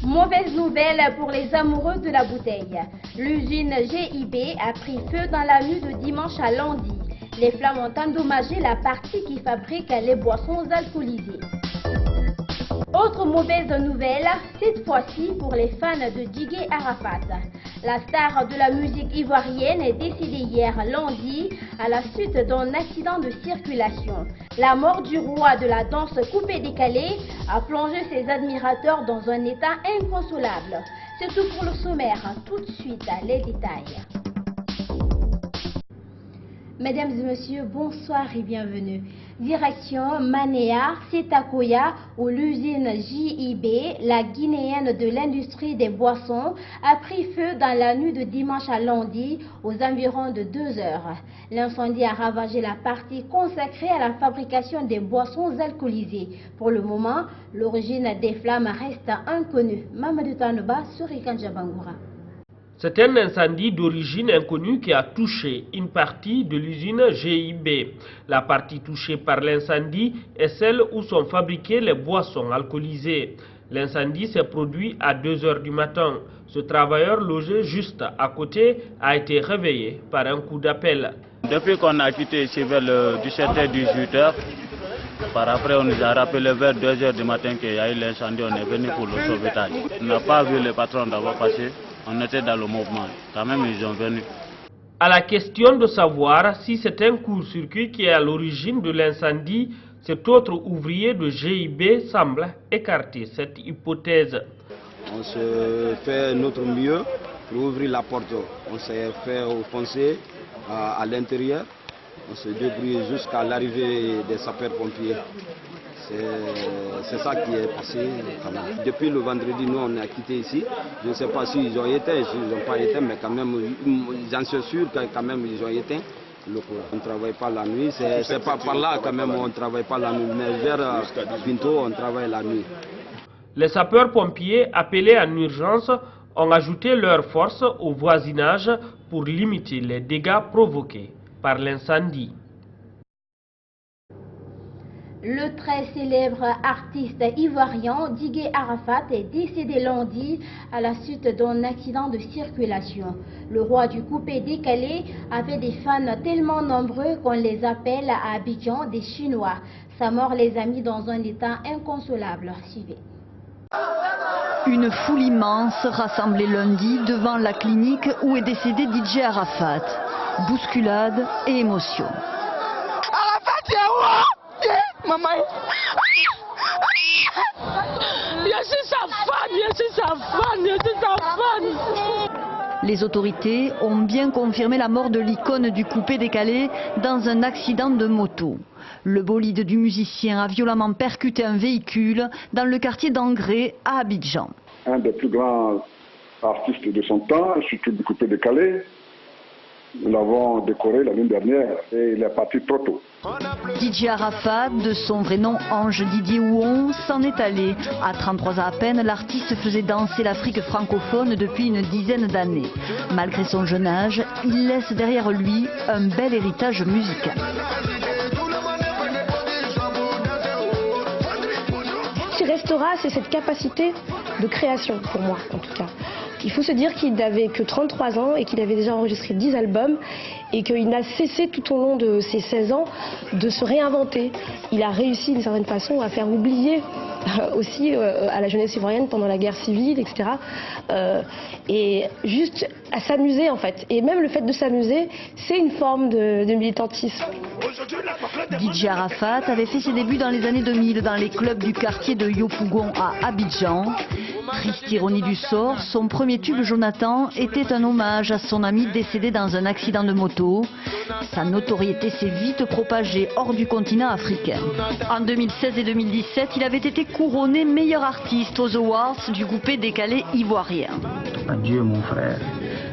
Mauvaise nouvelle pour les amoureux de la bouteille. L'usine GIB a pris feu dans la nuit de dimanche à lundi. Les flammes ont endommagé la partie qui fabrique les boissons alcoolisées. Autre mauvaise nouvelle, cette fois-ci pour les fans de Didier Arafat. La star de la musique ivoirienne est décédée hier lundi à la suite d'un accident de circulation. La mort du roi de la danse coupée-décalée a plongé ses admirateurs dans un état inconsolable. C'est tout pour le sommaire, tout de suite les détails. Mesdames et messieurs, bonsoir et bienvenue. Direction Manéa, Setakoya, où l'usine JIB, la guinéenne de l'industrie des boissons, a pris feu dans la nuit de dimanche à lundi aux environs de 2 heures. L'incendie a ravagé la partie consacrée à la fabrication des boissons alcoolisées. Pour le moment, l'origine des flammes reste inconnue. Mamadou Tanoba, Surikan Jabangoura. C'est un incendie d'origine inconnue qui a touché une partie de l'usine GIB. La partie touchée par l'incendie est celle où sont fabriquées les boissons alcoolisées. L'incendie s'est produit à 2 heures du matin. Ce travailleur logé juste à côté a été réveillé par un coup d'appel. Depuis qu'on a quitté ici vers le 17h-18h, par après on nous a rappelé vers 2 heures du matin qu'il y a eu l'incendie, on est venu pour le sauvetage. On n'a pas vu le patron d'abord passer. On était dans le mouvement, quand même ils sont venus. À la question de savoir si c'est un court-circuit qui est à l'origine de l'incendie, cet autre ouvrier de GIB semble écarter cette hypothèse. On se fait notre mieux pour ouvrir la porte. On s'est fait foncer à l'intérieur. On se débrouille jusqu'à l'arrivée des sapeurs-pompiers. C'est ça qui est passé quand même. Depuis le vendredi, nous on a quitté ici. Je ne sais pas s'ils ont éteint, s'ils n'ont pas éteint, mais quand même, j'en suis sûr que quand même ils ont éteint le courant. On ne travaille pas la nuit, c'est pas par là quand même on ne travaille pas la nuit, mais vers bientôt on travaille la nuit. Les sapeurs-pompiers appelés en urgence ont ajouté leur force au voisinage pour limiter les dégâts provoqués par l'incendie. Le très célèbre artiste ivoirien Didier Arafat est décédé lundi à la suite d'un accident de circulation. Le roi du coupé-décalé avait des fans tellement nombreux qu'on les appelle à Abidjan des Chinois. Sa mort les a mis dans un état inconsolable. Suivez. Une foule immense rassemblée lundi devant la clinique où est décédé Didier Arafat. Bousculade et émotion. Arafat est roi! Maman, je suis sa fan, je suis sa fan, je suis sa fan. Les autorités ont bien confirmé la mort de l'icône du coupé-décalé dans un accident de moto. Le bolide du musicien a violemment percuté un véhicule dans le quartier d'Angré à Abidjan. Un des plus grands artistes de son temps, surtout du coupé-décalé. Nous l'avons décoré l'année dernière et il est parti trop tôt. Didier Arafat, de son vrai nom Ange Didier Ouon, s'en est allé. À 33 ans à peine, l'artiste faisait danser l'Afrique francophone depuis une dizaine d'années. Malgré son jeune âge, il laisse derrière lui un bel héritage musical. Ce qui restera, c'est cette capacité de création, pour moi en tout cas. Il faut se dire qu'il n'avait que 33 ans et qu'il avait déjà enregistré 10 albums et qu'il n'a cessé tout au long de ses 16 ans de se réinventer. Il a réussi d'une certaine façon à faire oublier aussi à la jeunesse ivoirienne pendant la guerre civile, etc. Et juste à s'amuser en fait. Et même le fait de s'amuser, c'est une forme de militantisme. Didier Arafat avait fait ses débuts dans les années 2000 dans les clubs du quartier de Yopougon à Abidjan. Triste ironie du sort, son premier tube Jonathan était un hommage à son ami décédé dans un accident de moto. Sa notoriété s'est vite propagée hors du continent africain. En 2016 et 2017, il avait été couronné meilleur artiste aux Awards du coupé-décalé ivoirien. Adieu mon frère.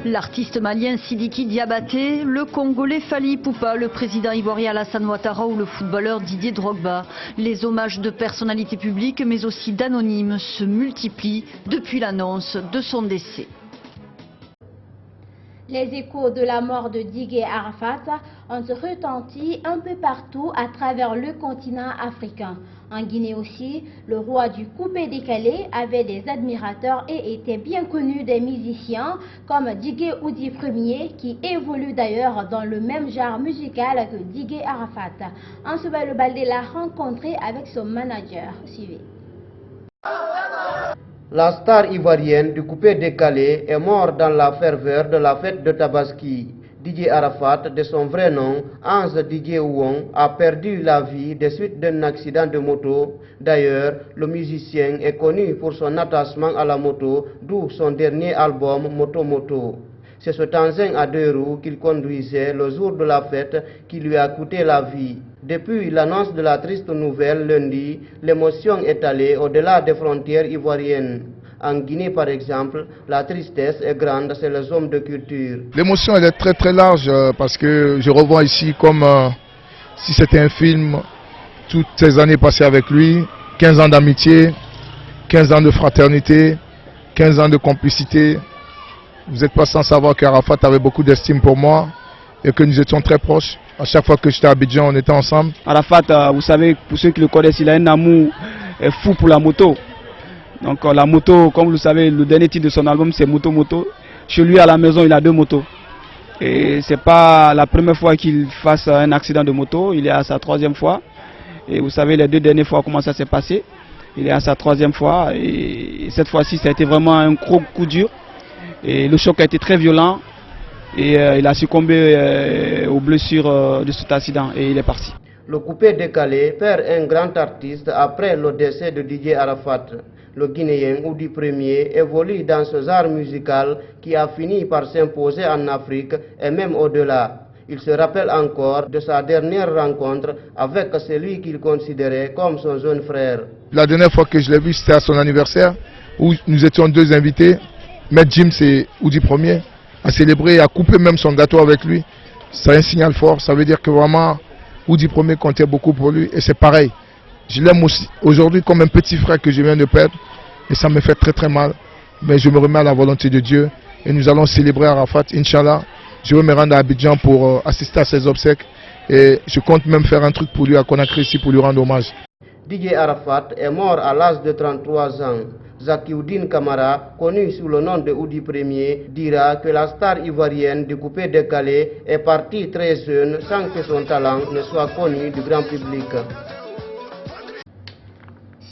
L'artiste malien Sidiki Diabaté, le Congolais Fally Ipupa, le président ivoirien Alassane Ouattara ou le footballeur Didier Drogba. Les hommages de personnalités publiques mais aussi d'anonymes se multiplient depuis l'annonce de son décès. Les échos de la mort de Didier Arafat ont retenti un peu partout à travers le continent africain. En Guinée aussi, le roi du coupé-décalé avait des admirateurs et était bien connu des musiciens comme Digué Oudi Ier, qui évolue d'ailleurs dans le même genre musical que Digué Arafat. Ansouba Baldé l'a rencontré avec son manager. Suivez. La star ivoirienne du coupé-décalé est morte dans la ferveur de la fête de Tabaski. Didier Arafat, de son vrai nom, Hans Didier Ouon, a perdu la vie des suites d'un accident de moto. D'ailleurs, le musicien est connu pour son attachement à la moto, d'où son dernier album Moto Moto. C'est ce Tanzan à 2 roues qu'il conduisait le jour de la fête qui lui a coûté la vie. Depuis l'annonce de la triste nouvelle lundi, l'émotion est allée au-delà des frontières ivoiriennes. En Guinée, par exemple, la tristesse est grande chez les hommes de culture. L'émotion elle est très très large parce que je revois ici comme si c'était un film, toutes ces années passées avec lui, 15 ans d'amitié, 15 ans de fraternité, 15 ans de complicité. Vous n'êtes pas sans savoir qu'Arafat avait beaucoup d'estime pour moi et que nous étions très proches. À chaque fois que j'étais à Abidjan, on était ensemble. Arafat, vous savez, pour ceux qui le connaissent, il a un amour fou pour la moto. Donc la moto, comme vous le savez, le dernier titre de son album c'est Moto Moto. Chez lui à la maison il a 2 motos. Et c'est pas la première fois qu'il fasse un accident de moto, il est à sa 3e fois. Et vous savez les 2 dernières fois comment ça s'est passé. Il est à sa 3e fois et cette fois-ci ça a été vraiment un gros coup dur. Et le choc a été très violent et il a succombé aux blessures de cet accident et il est parti. Le coupé-décalé perd un grand artiste après le décès de Didier Arafat. Le Guinéen Oudi Ier évolue dans ce genre musical qui a fini par s'imposer en Afrique et même au-delà. Il se rappelle encore de sa dernière rencontre avec celui qu'il considérait comme son jeune frère. La dernière fois que je l'ai vu, c'était à son anniversaire où nous étions 2 invités. Maître Jim, c'est Oudi Ier, a célébré et a coupé même son gâteau avec lui. C'est un signal fort, ça veut dire que vraiment Oudi Ier comptait beaucoup pour lui et c'est pareil. Je l'aime aussi aujourd'hui comme un petit frère que je viens de perdre et ça me fait très très mal. Mais je me remets à la volonté de Dieu et nous allons célébrer Arafat, Inch'Allah. Je vais me rendre à Abidjan pour assister à ses obsèques et je compte même faire un truc pour lui à Conakry ici pour lui rendre hommage. Didier Arafat est mort à l'âge de 33 ans. Zakioudine Kamara, connu sous le nom de Oudi Ier, dira que la star ivoirienne du coupé-décalé est partie très jeune sans que son talent ne soit connu du grand public.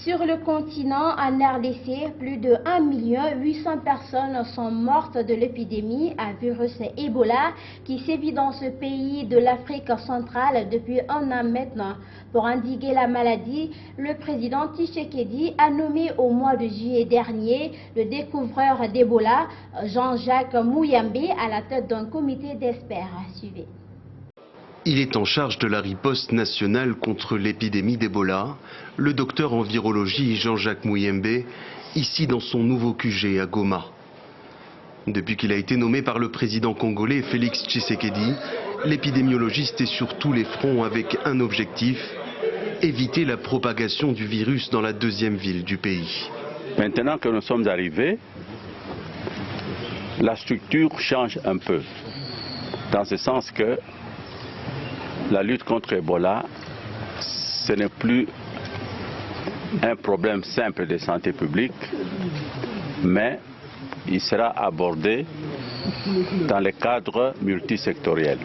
Sur le continent, en RDC, plus de 1 800 000 personnes sont mortes de l'épidémie à virus Ebola qui sévit dans ce pays de l'Afrique centrale depuis 1 an maintenant. Pour endiguer la maladie, le président Tshisekedi a nommé au mois de juillet dernier le découvreur d'Ebola, Jean-Jacques Mouyembe, à la tête d'un comité d'experts. Suivez. Il est en charge de la riposte nationale contre l'épidémie d'Ebola, le docteur en virologie Jean-Jacques Mouyembe, ici dans son nouveau QG à Goma. Depuis qu'il a été nommé par le président congolais Félix Tshisekedi, l'épidémiologiste est sur tous les fronts avec un objectif, éviter la propagation du virus dans la 2e ville du pays. Maintenant que nous sommes arrivés, la structure change un peu, dans ce sens que la lutte contre Ebola, ce n'est plus un problème simple de santé publique, mais il sera abordé dans le cadre multisectoriel.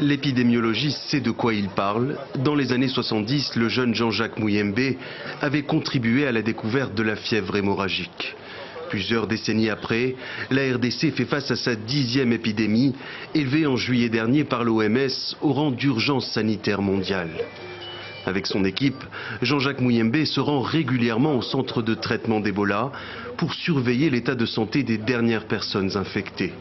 L'épidémiologiste sait de quoi il parle. Dans les années 70, le jeune Jean-Jacques Mouyembe avait contribué à la découverte de la fièvre hémorragique. Plusieurs décennies après, la RDC fait face à sa 10e épidémie, élevée en juillet dernier par l'OMS au rang d'urgence sanitaire mondiale. Avec son équipe, Jean-Jacques Mouyembe se rend régulièrement au centre de traitement d'Ebola pour surveiller l'état de santé des dernières personnes infectées.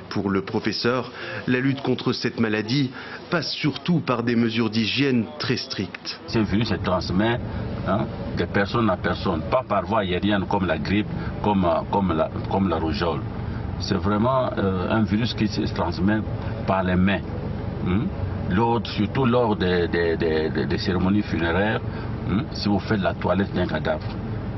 Pour le professeur, la lutte contre cette maladie passe surtout par des mesures d'hygiène très strictes. Ce virus se transmet de personne à personne, pas par voie aérienne comme la grippe, comme la rougeole. C'est vraiment un virus qui se transmet par les mains. Surtout lors des cérémonies funéraires, si vous faites la toilette d'un cadavre.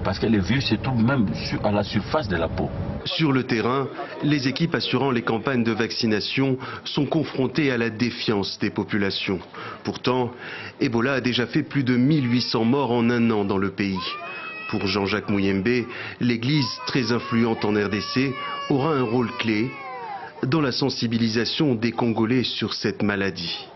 parce que le virus se trouve même à la surface de la peau. Sur le terrain, les équipes assurant les campagnes de vaccination sont confrontées à la défiance des populations. Pourtant, Ebola a déjà fait plus de 1800 morts en un an dans le pays. Pour Jean-Jacques Muyembe, l'Église, très influente en RDC, aura un rôle clé dans la sensibilisation des Congolais sur cette maladie.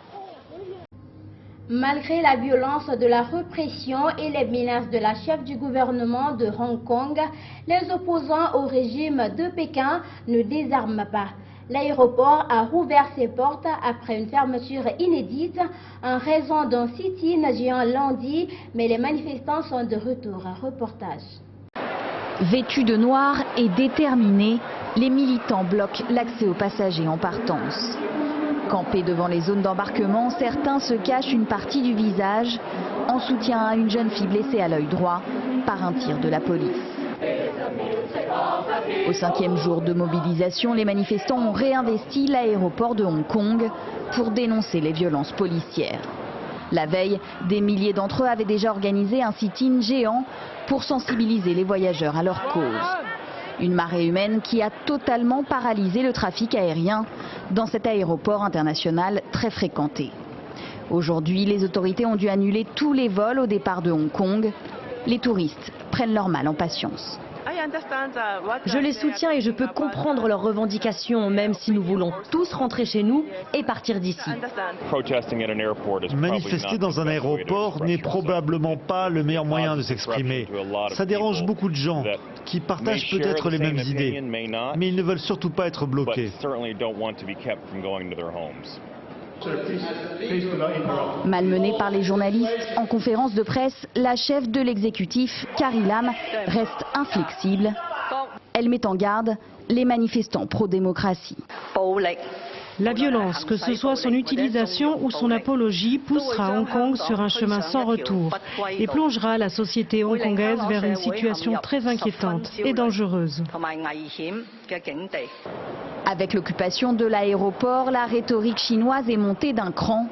Malgré la violence de la répression et les menaces de la chef du gouvernement de Hong Kong, les opposants au régime de Pékin ne désarment pas. L'aéroport a rouvert ses portes après une fermeture inédite en raison d'un sit-in géant lundi, mais les manifestants sont de retour. Reportage. Vêtus de noir et déterminés, les militants bloquent l'accès aux passagers en partance. Campés devant les zones d'embarquement, certains se cachent une partie du visage en soutien à une jeune fille blessée à l'œil droit par un tir de la police. Au 5e jour de mobilisation, les manifestants ont réinvesti l'aéroport de Hong Kong pour dénoncer les violences policières. La veille, des milliers d'entre eux avaient déjà organisé un sit-in géant pour sensibiliser les voyageurs à leur cause. Une marée humaine qui a totalement paralysé le trafic aérien dans cet aéroport international très fréquenté. Aujourd'hui, les autorités ont dû annuler tous les vols au départ de Hong Kong. Les touristes prennent leur mal en patience. Je les soutiens et je peux comprendre leurs revendications, même si nous voulons tous rentrer chez nous et partir d'ici. Manifester dans un aéroport n'est probablement pas le meilleur moyen de s'exprimer. Ça dérange beaucoup de gens qui partagent peut-être les mêmes idées, mais ils ne veulent surtout pas être bloqués. Malmenée par les journalistes, en conférence de presse, la chef de l'exécutif, Carrie Lam, reste inflexible. Elle met en garde les manifestants pro-démocratie. La violence, que ce soit son utilisation ou son apologie, poussera Hong Kong sur un chemin sans retour et plongera la société hongkongaise vers une situation très inquiétante et dangereuse. Avec l'occupation de l'aéroport, la rhétorique chinoise est montée d'un cran.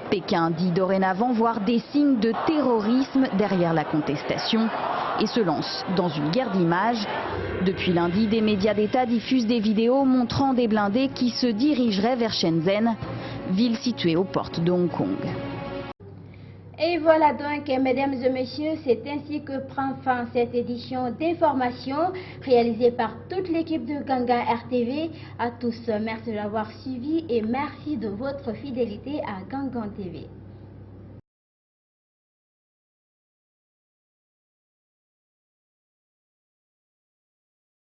Pékin dit dorénavant voir des signes de terrorisme derrière la contestation et se lance dans une guerre d'images. Depuis lundi, des médias d'État diffusent des vidéos montrant des blindés qui se dirigeraient vers Shenzhen, ville située aux portes de Hong Kong. Et voilà donc, mesdames et messieurs, c'est ainsi que prend fin cette édition d'information réalisée par toute l'équipe de Gangan RTV. À tous, merci de l'avoir suivi et merci de votre fidélité à Gangan TV.